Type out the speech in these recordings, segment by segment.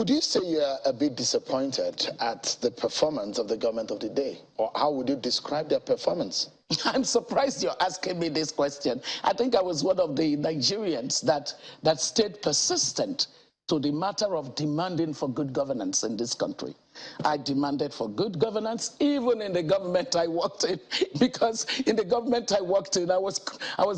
Would you say you're a bit disappointed at the performance of the government of the day? Or how would you describe their performance? I'm surprised you're asking me this question. I think I was one of the Nigerians that stayed persistent to the matter of demanding for good governance in this country. I demanded for good governance even in the government I worked in, because in the government I worked in, I was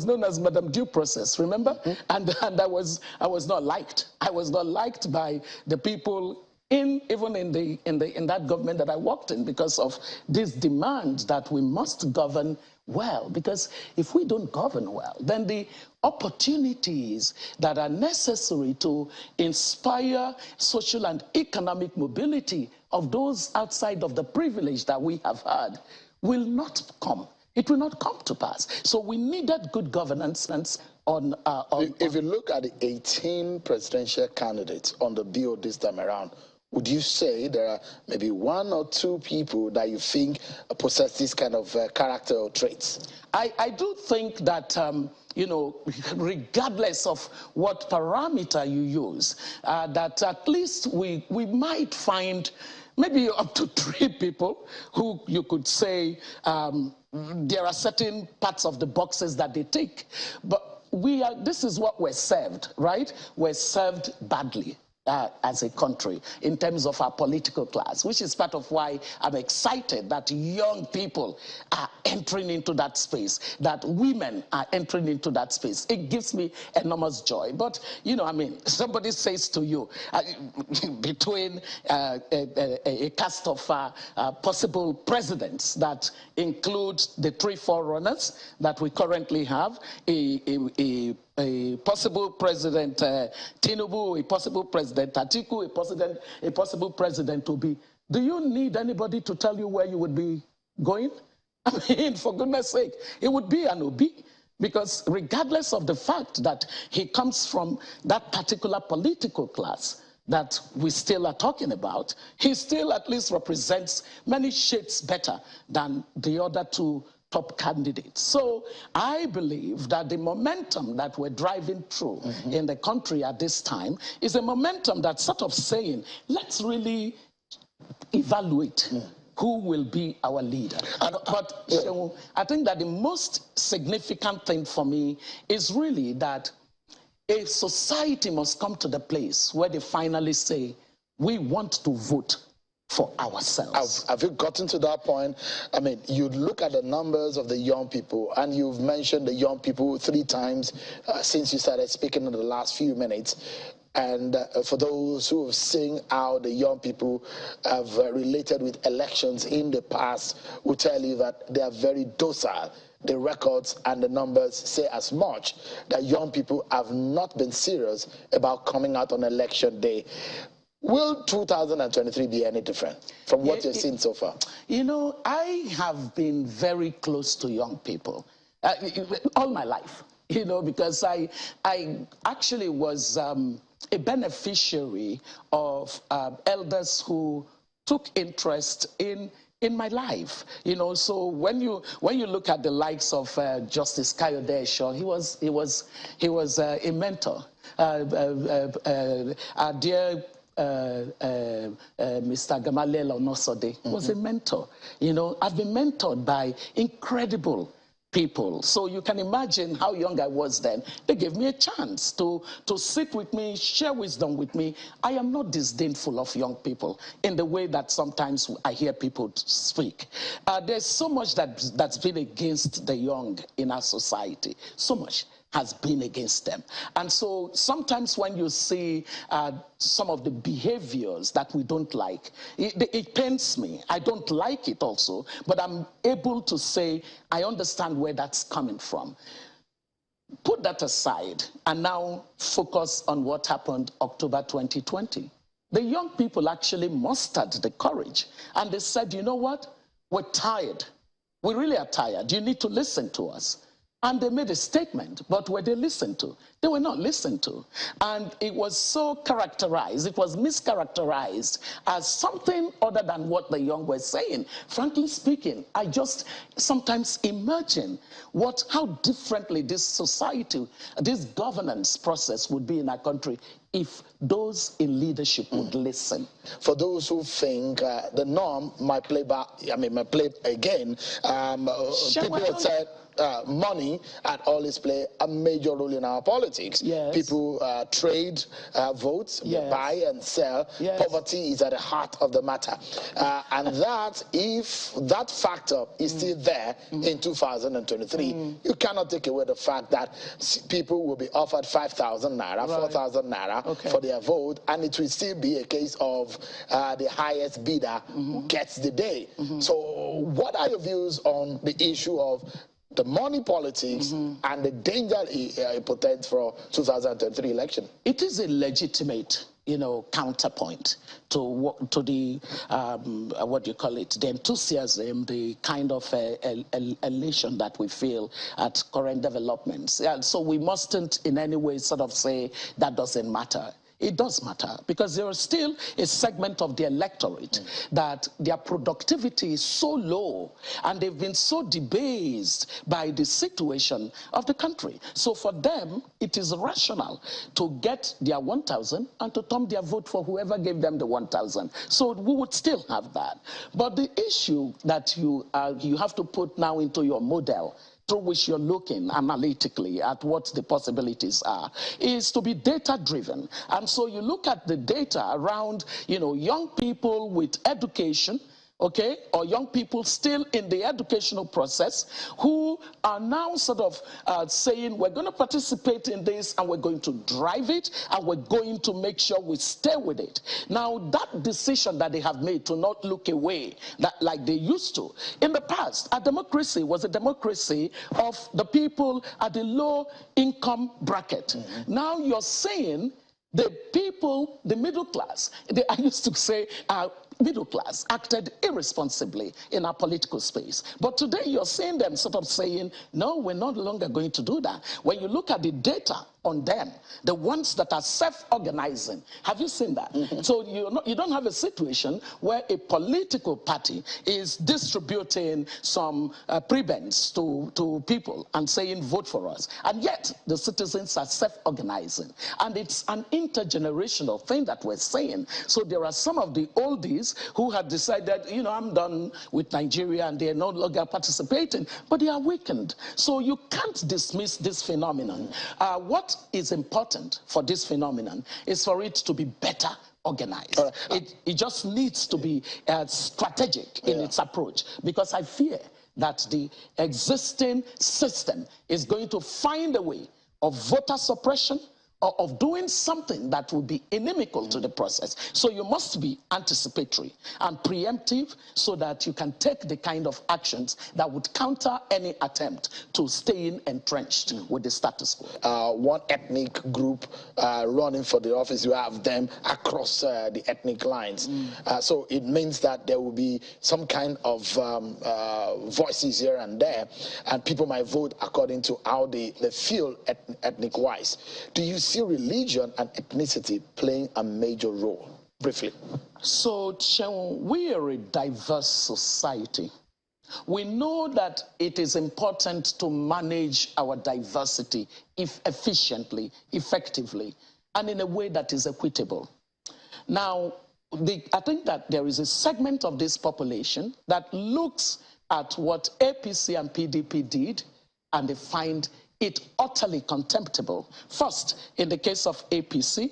known as Madam Due Process, remember? And I was not liked. I was not liked by the people even in that government that I worked in, because of this demand that we must govern well. Because if we don't govern well, then the opportunities that are necessary to inspire social and economic mobility of those outside of the privilege that we have had will not come. It will not come to pass. So we needed good governance. If you look at the 18 presidential candidates on the bill this time around, would you say there are maybe one or two people that you think possess this kind of character or traits? I do think that, you know, regardless of what parameter you use, that at least we might find maybe up to 3 people who you could say there are certain parts of the boxes that they tick. But this is what we're served, right? We're served badly as a country in terms of our political class, which is part of why I'm excited that young people are entering into that space, that women are entering into that space. It gives me enormous joy. But, you know, I mean, somebody says to you, between a cast of possible presidents that include the 3 forerunners that we currently have, a possible president Tinubu, a possible president Atiku, a possible president Obi. Do you need anybody to tell you where you would be going? I mean, for goodness sake, it would be an Obi. Because regardless of the fact that he comes from that particular political class that we still are talking about, he still at least represents many shades better than the other 2 top candidates. So I believe that the momentum that we're driving through in the country at this time is a momentum that's sort of saying, let's really evaluate who will be our leader. But I think that the most significant thing for me is really that a society must come to the place where they finally say, we want to vote for ourselves. Have you gotten to that point? I mean, you look at the numbers of the young people, and you've mentioned the young people 3 times since you started speaking in the last few minutes. And for those who have seen how the young people have related with elections in the past, will tell you that they are very docile. The records and the numbers say as much, that young people have not been serious about coming out on election day. Will 2023 be any different from what you've seen so far? You know, I have been very close to young people all my life, you know, because I actually was a beneficiary of elders who took interest in my life, you know. So when you look at the likes of Justice Kayode Esho, he was a mentor. Our dear Mr. Gamaliel Onosode was a mentor. You know, I've been mentored by incredible people. So you can imagine how young I was then. They gave me a chance to sit with me, share wisdom with me. I am not disdainful of young people in the way that sometimes I hear people speak. There's so much that's been against the young in our society. So much has been against them. And so sometimes when you see some of the behaviors that we don't like, it pains me. I don't like it also, but I'm able to say, I understand where that's coming from. Put that aside and now focus on what happened October 2020. The young people actually mustered the courage and they said, you know what? We're tired. We really are tired. You need to listen to us. And they made a statement, but were they listened to? They were not listened to. And it was so characterized, it was mischaracterized as something other than what the young were saying. Frankly speaking, I just sometimes imagine how differently this society, this governance process would be in our country if those in leadership would listen. For those who think the norm might play back, might play again, people have said money had always played a major role in our politics. Yes. People trade votes, yes. buy and sell. Yes. Poverty is at the heart of the matter. And that, if that factor is still there in 2023, you cannot take away the fact that people will be offered 5,000 naira, 4,000 naira for their vote, and it will still be a case of the highest bidder who gets the day. So what are your views on the issue of the money politics and the danger it portends for 2023 election? It is a legitimate, counterpoint to the what do you call it, the enthusiasm, the kind of elation that we feel at current developments. And so we mustn't in any way sort of say that doesn't matter. It does matter, because there is still a segment of the electorate that their productivity is so low and they've been so debased by the situation of the country. So for them, it is rational to get their 1,000 and to turn their vote for whoever gave them the 1,000. So we would still have that. But the issue that you have to put now into your model through which you're looking analytically at what the possibilities are, is to be data-driven. And so you look at the data around, young people with education, okay, or young people still in the educational process who are now sort of saying, we're going to participate in this and we're going to drive it and we're going to make sure we stay with it. Now, that decision that they have made to not look away like they used to. In the past, a democracy was a democracy of the people at the low income bracket. Now you're saying the people, the middle class, I used to say, middle class acted irresponsibly in our political space. But today you're seeing them sort of saying, no, we're no longer going to do that. When you look at the data on them, the ones that are self-organizing, have you seen that? So you don't have a situation where a political party is distributing some prebends to people and saying, vote for us. And yet the citizens are self-organizing. And it's an intergenerational thing that we're saying. So there are some of the oldies who have decided, I'm done with Nigeria, and they're no longer participating, but they are weakened. So you can't dismiss this phenomenon. What is important for this phenomenon is for it to be better organized. It just needs to be strategic in its approach, because I fear that the existing system is going to find a way of voter suppression, or of doing something that will be inimical to the process. So you must be anticipatory and preemptive so that you can take the kind of actions that would counter any attempt to stay entrenched with the status quo. One ethnic group running for the office, you have them across the ethnic lines. So it means that there will be some kind of voices here and there, and people might vote according to how they feel ethnic-wise. Do you see religion and ethnicity playing a major role? Briefly. So, we are a diverse society. We know that it is important to manage our diversity efficiently, effectively, and in a way that is equitable. Now, I think that there is a segment of this population that looks at what APC and PDP did, and they find it utterly contemptible. First, in the case of APC,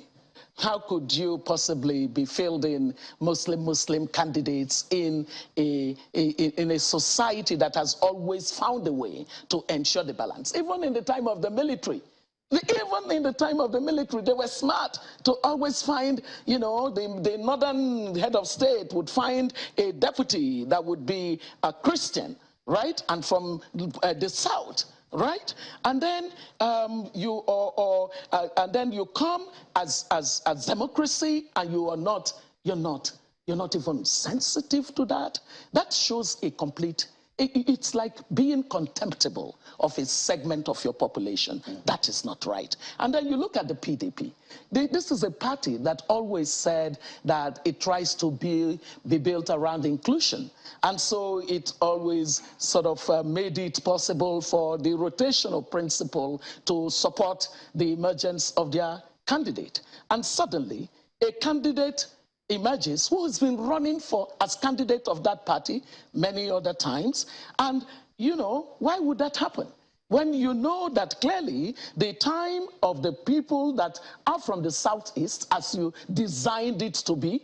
how could you possibly be fielding Muslim candidates in a society that has always found a way to ensure the balance? Even in the time of the military, they were smart to always find, the northern head of state would find a deputy that would be a Christian, right? And from the south. Right, and then you come as democracy, and you're not even sensitive to that. That shows a complete It's like being contemptible of a segment of your population. That is not right. And then you look at the PDP. This is a party that always said that it tries to be built around inclusion. And so it always sort of made it possible for the rotational principle to support the emergence of their candidate. And suddenly, a candidate emerges who has been running for as candidate of that party many other times. And, you know, why would that happen? When you know that clearly the time of the people that are from the Southeast, as you designed it to be,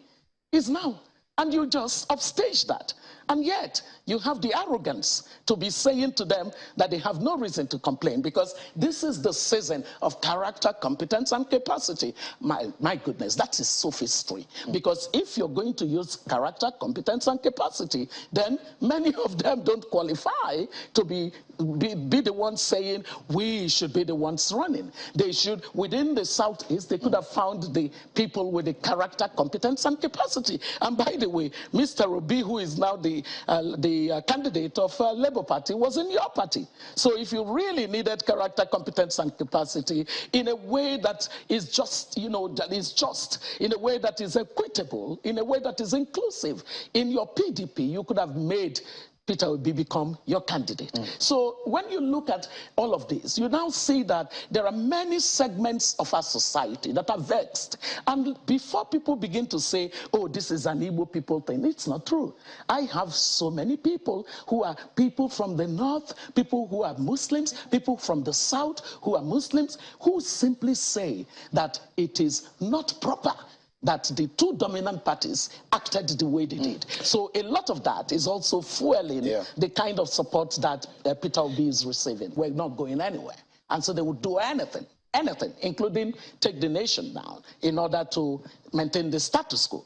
is now. And you just upstage that. And yet, you have the arrogance to be saying to them that they have no reason to complain, because this is the season of character, competence, and capacity. My goodness, that is sophistry. Because if you're going to use character, competence, and capacity, then many of them don't qualify to be the ones saying we should be the ones running. They should, within the Southeast, they could have found the people with the character, competence, and capacity. And by the way, Mr. Obi, who is now the candidate of Labour Party, was in your party. So if you really needed character, competence, and capacity in a way that is just, you know, that is just, in a way that is equitable, in a way that is inclusive, in your PDP, you could have made Peter Obi become your candidate. So when you look at all of this, you now see that there are many segments of our society that are vexed. And before people begin to say, oh, this is an Igbo people thing, it's not true. I have so many people who are people from the north, people who are Muslims, people from the south who are Muslims, who simply say that it is not proper that the two dominant parties acted the way they did. So a lot of that is also fueling the kind of support that Peter Obi is receiving. We're not going anywhere. And so they would do anything, including take the nation down in order to maintain the status quo.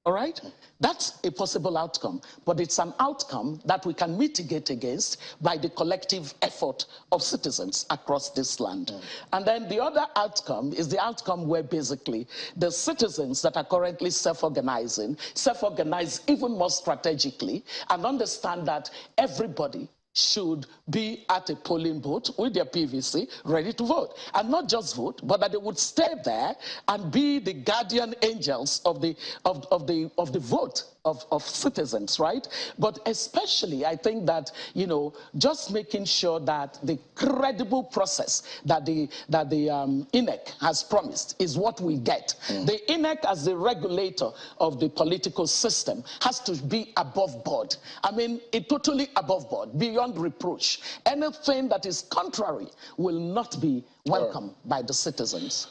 All right? That's a possible outcome, but it's an outcome that we can mitigate against by the collective effort of citizens across this land. And then the other outcome is the outcome where basically the citizens that are currently self-organizing, self-organize even more strategically and understand that everybody should be at a polling booth with their PVC ready to vote. And not just vote, but that they would stay there and be the guardian angels of the vote of citizens, right? But especially, I think that, you know, just making sure that the credible process that the INEC has promised is what we get. The INEC, as the regulator of the political system, has to be above board. I mean, totally above board, beyond reproach. Anything that is contrary will not be welcome by the citizens.